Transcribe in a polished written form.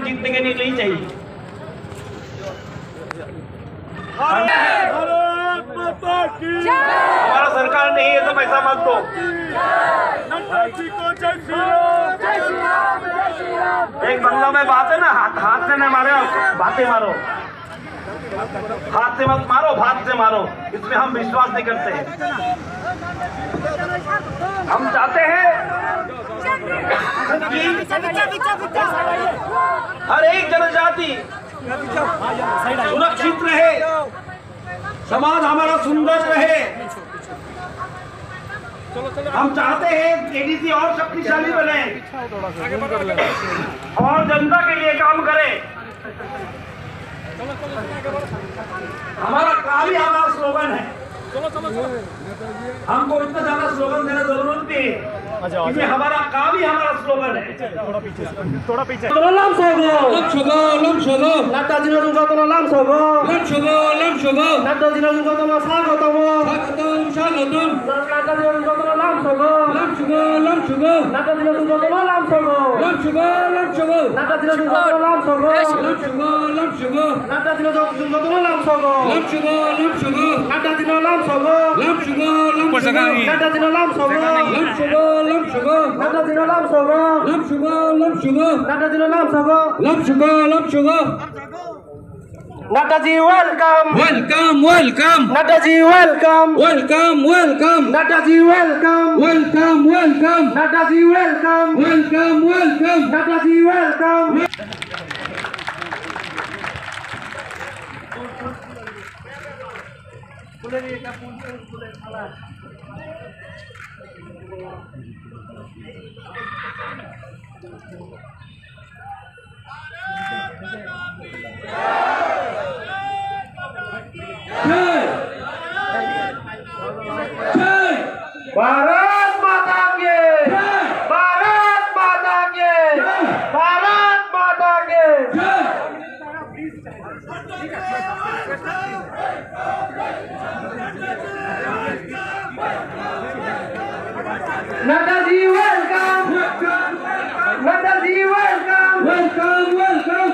जीतने के लिए नहीं चाहिए। हमारा सरकार नहीं है तो पैसा मत दो। एक बंगला में बात है ना, हाथ से न मारे, बातें मारो। हाथ से मत मारो, भात से मारो, इसमें हम विश्वास नहीं करते। हम चाहते हैं कि हर एक जनजाति सुरक्षित रहे, समाज हमारा सुंदर रहे। हम चाहते हैं एडीसी और शक्तिशाली बने और जनता के लिए काम करे। हमारा काम ही हमारा स्लोगन है। हमको इतना ज्यादा स्लोगन देने जरूरत नहीं है, क्योंकि हमारा काम ही हमारा स्लोगन है। थोड़ा पीछे लाम सोगो लाम सोगो लाम सोगो नाटा जिनो जुगो लाम सोगो लाम सोगो लाम सोगो नाटा जिनो जुगो स्वागतम स्वागतम स्वागतम नाटा जिनो जुगो लाम सोगो लाम सोगो लाम सोगो नाटा जिनो जुगो लाम सोगो लाम सोगो लाम सोगो नाटा जिनो जुगो लाम सोगो लाम सोगो लाम सोगो नाटा जिनो जुगो लाम सोगो लाम सोगो लाम सोगो नाटा जिनो लाम सोगो लाम सोगो लाम सोगो नाटा जिनो लाम सोगो लाम सोगो लाम सोगो नाटा जिनो लाम सोगो लाम सोगो लाम सोगो नाटा जिनो लाम सोगो लाम सोगो लाम Sogou Nataji welcome, welcome, welcome. Nataji welcome, welcome, welcome. Nataji welcome, welcome, welcome. Nataji welcome, welcome, welcome. Nataji welcome. Bharat माता के, भारत माता के, भारत माता के। Nataji welcome, Nataji welcome, welcome, welcome.